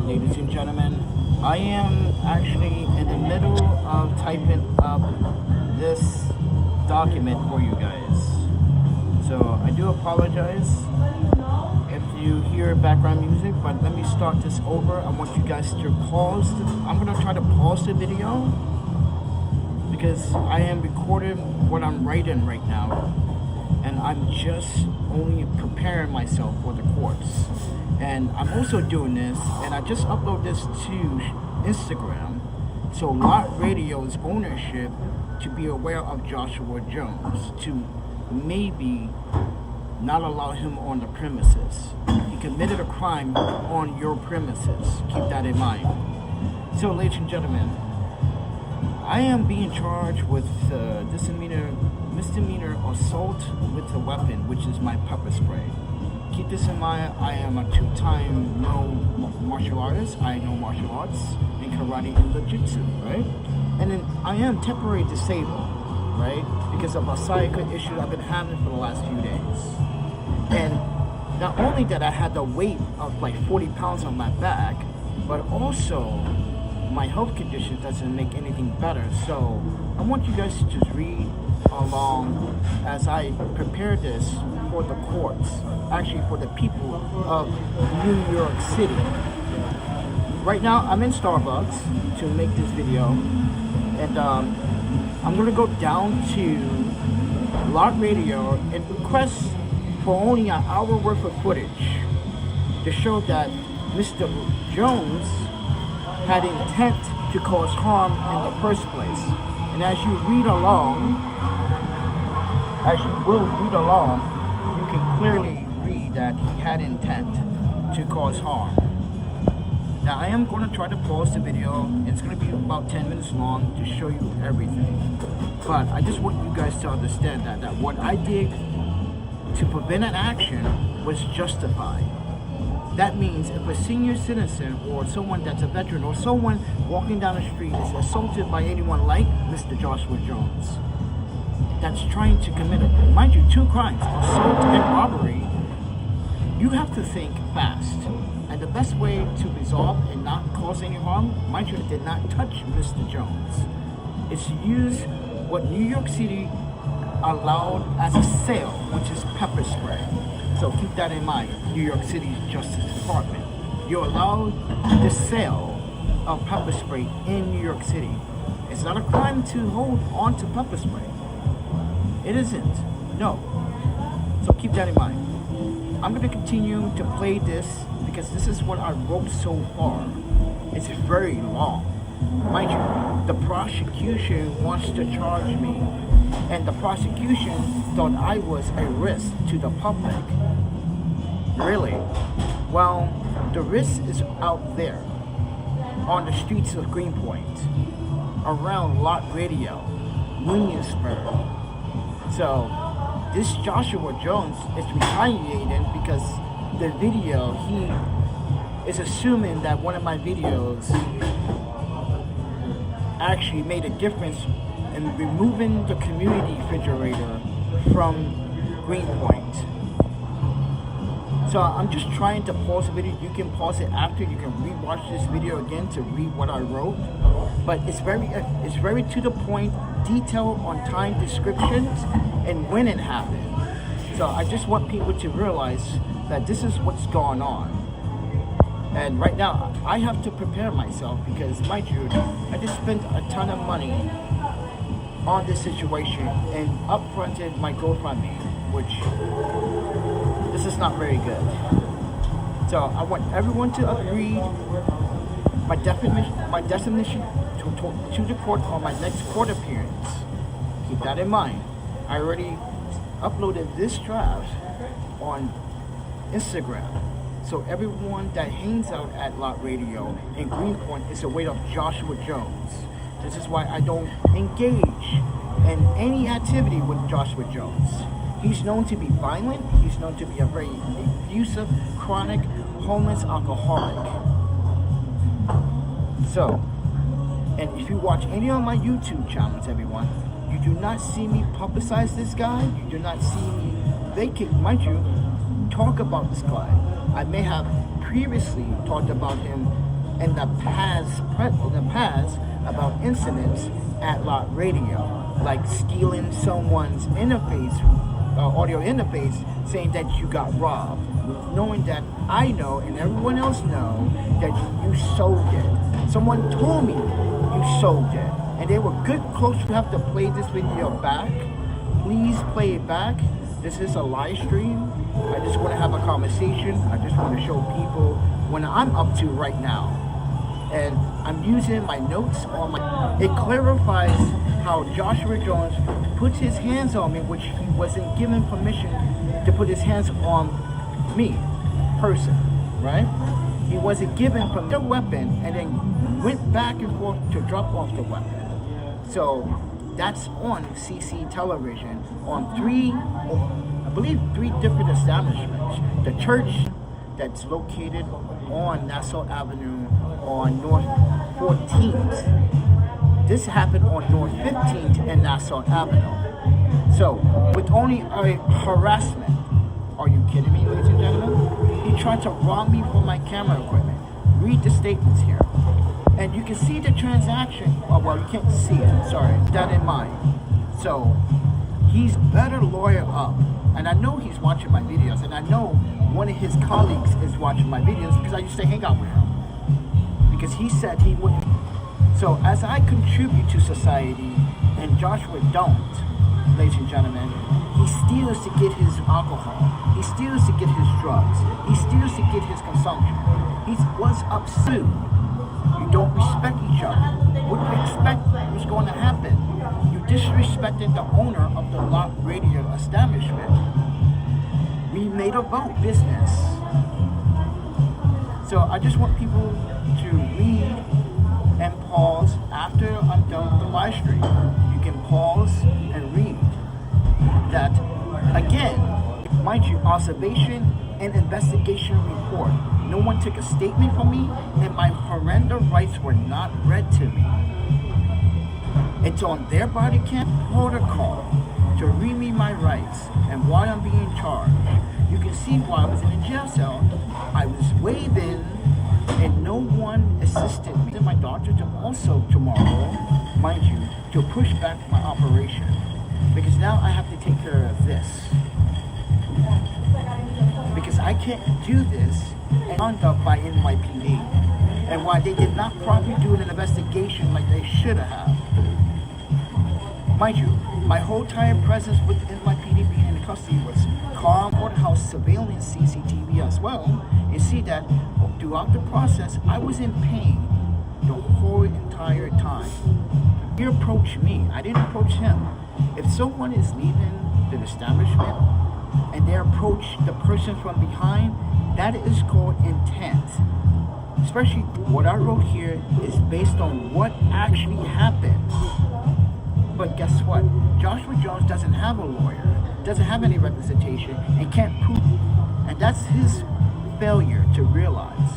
ladies and gentlemen. I am actually in the middle of typing up this document for you guys. So I do apologize if you hear background music, but let me start this over. I want you guys to pause. I'm going to try to pause the video because I am recording what I'm writing right now. And I'm just only preparing myself for the courts. And I'm also doing this, and I just upload this to Instagram. So Lot Radio's ownership to be aware of Joshua Jones, to maybe not allow him on the premises. He committed a crime on your premises. Keep that in mind. So ladies and gentlemen, I am being charged with misdemeanor assault with a weapon, which is my pepper spray. Keep this in mind, I am a two-time martial artist. I know martial arts and karate and jiu-jitsu, right? And then I am temporarily disabled, right? Because of a sciatica issue I've been having for the last few days. And not only that I had the weight of like 40 pounds on my back, but also my health condition doesn't make anything better. So I want you guys to just read along as I prepare this for the courts, actually for the people of New York City. Right now I'm in Starbucks to make this video, and I'm going to go down to Lot Radio and request for only an hour worth of footage to show that Mr. Jones had intent to cause harm in the first place. And as you read along, as you will read along, you can clearly read that he had intent to cause harm. Now I am going to try to pause the video. It's going to be about 10 minutes long to show you everything. But I just want you guys to understand that what I did to prevent an action was justified. That means if a senior citizen or someone that's a veteran or someone walking down the street is assaulted by anyone like Mr. Joshua Jones, that's trying to commit, mind you, 2 crimes, assault and robbery, you have to think fast. And the best way to resolve and not cause any harm, mind you, it did not touch Mr. Jones. It's to use what New York City allowed as a sale, which is pepper spray. So keep that in mind, New York City's Justice Department. You're allowed the sale of pepper spray in New York City. It's not a crime to hold on to pepper spray. It isn't, no. So keep that in mind. I'm going to continue to play this because this is what I wrote so far. It's very long. Mind you, the prosecution wants to charge me, and the prosecution thought I was a risk to the public. Really? Well, the risk is out there on the streets of Greenpoint, around Lot Radio, Williamsburg. So this Joshua Jones is retaliating because the video, he is assuming that one of my videos actually made a difference in removing the community refrigerator from Greenpoint. So I'm just trying to pause the video. You can pause it after. You can rewatch this video again to read what I wrote. But it's very to the point, detailed on time descriptions and when it happened. So I just want people to realize that this is what's going on. And right now, I have to prepare myself because, mind you, I just spent a ton of money on this situation and upfronted my GoFundMe, which this is not very good. So I want everyone to read my definition to the court on my next court appearance. Keep that in mind. I already uploaded this draft on Instagram. So everyone that hangs out at Lot Radio in Greenpoint is aware of Joshua Jones. This is why I don't engage in any activity with Joshua Jones. He's known to be violent. He's known to be a very abusive, chronic, homeless alcoholic. So, and if you watch any of my YouTube channels, everyone, you do not see me publicize this guy. You do not see me, mind you, talk about this guy. I may have previously talked about him in the past about incidents at lot radio, like stealing someone's interface, audio interface, saying that you got robbed, knowing that I know and everyone else know that you sold it. Someone told me you sold it, and they were good close. You have to play this video back. Please play it back. This is a live stream. I just want to have a conversation. I just want to show people what I'm up to right now. And I'm using my notes on my... It clarifies how Joshua Jones puts his hands on me, which he wasn't given permission to put his hands on me, person, right? He wasn't given from the weapon and then went back and forth to drop off the weapon. So that's on CC television on three different establishments. The church that's located on Nassau Avenue on North 14th. This happened on North 15th and Nassau Avenue. So, with only a harassment, are you kidding me, ladies and gentlemen? He tried to rob me for my camera equipment. Read the statements here. And you can see the transaction. Oh, well, you can't see it, sorry. That in mind. So, he's better lawyer up. And I know he's watching my videos, and I know one of his colleagues is watching my videos because I used to hang out with him. Because he said he wouldn't. So as I contribute to society, and Joshua don't, ladies and gentlemen, he steals to get his alcohol. He steals to get his drugs. He steals to get his consumption. He was upset. You don't respect each other. What do you expect was going to happen? You disrespected the owner of the lot radio establishment. We made a vote business. So I just want people to read and pause after I'm done with the live stream. You can pause and read that again. Mind you, observation and investigation report. No one took a statement from me, and my Miranda rights were not read to me. It's on their body cam protocol to read me my rights and why I'm being charged. You can see while I was in a jail cell, I was waving and no one assisted me. And my doctor to also tomorrow, mind you, to push back my operation. Because now I have to take care of this. Because I can't do this and wound up by NYPD. And why they did not properly do an investigation like they should have. Mind you, my whole entire presence with NYPD being in custody was calm, courthouse surveillance CCTV as well. You see that throughout the process, I was in pain the whole entire time. He approached me, I didn't approach him. If someone is leaving the establishment and they approach the person from behind, that is called intent. Especially what I wrote here is based on what actually happened. But guess what? Joshua Jones doesn't have a lawyer, doesn't have any representation, and can't prove. And that's his failure to realize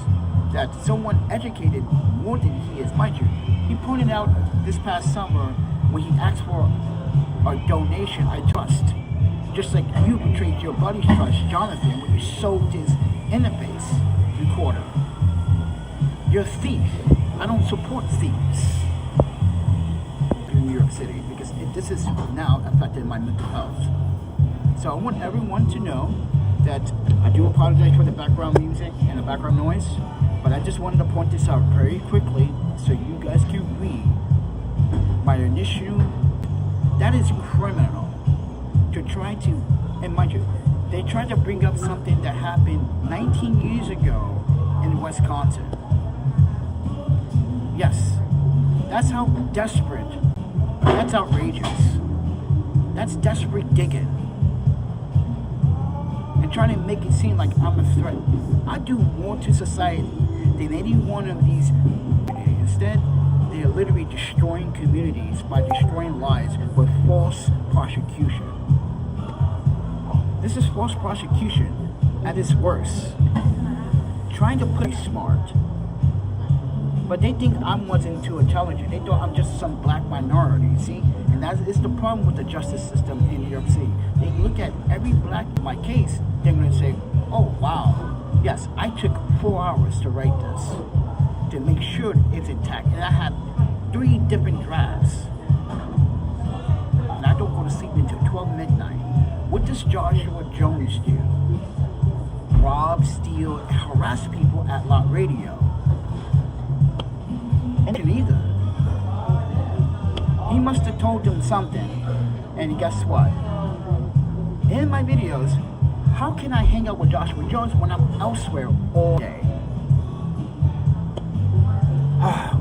that someone educated more than he is. Mind you, he pointed out this past summer when he asked for a donation, I trust. Just like you betrayed your buddy's trust, Jonathan, when you sold his interface recorder. You're a thief. I don't support thieves in New York City because this is now affecting my mental health. So I want everyone to know that I do apologize for the background music and the background noise, but I just wanted to point this out very quickly so you guys can read my initial. That is criminal to try to, and mind you, they tried to bring up something that happened 19 years ago in Wisconsin. Yes, that's how desperate, that's outrageous. That's desperate digging. And trying to make it seem like I'm a threat. I do more to society than any one of these. Instead, they are literally destroying communities by destroying lives with false prosecution. This is false prosecution at its worst. Trying to play smart. But they think I wasn't too intelligent. They thought I'm just some black minority, see? And that is the problem with the justice system in New York City. They look at every black in my case, they're going to say, oh, wow, yes, I took 4 hours to write this. to make sure it's intact. And I had 3 different drafts. And I don't go to sleep until 12 midnight. What does Joshua Jones do? Rob, steal, harass people at Lot Radio. And either. He must have told them something. And guess what? In my videos, how can I hang out with Joshua Jones when I'm elsewhere all day?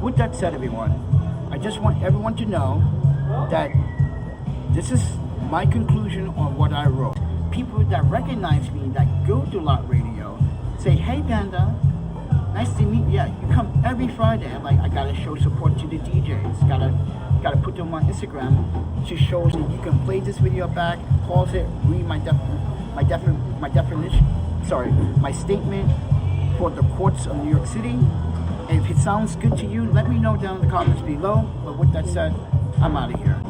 With that said, everyone, I just want everyone to know that this is my conclusion on what I wrote. People that recognize me, that go to Lot Radio, say, hey Panda, nice to meet you. Yeah, you come every Friday. I'm like, I gotta show support to the DJs. Gotta put them on Instagram to show that you can play this video back, pause it, read my statement for the courts of New York City. And if it sounds good to you, let me know down in the comments below. But with that said, I'm out of here.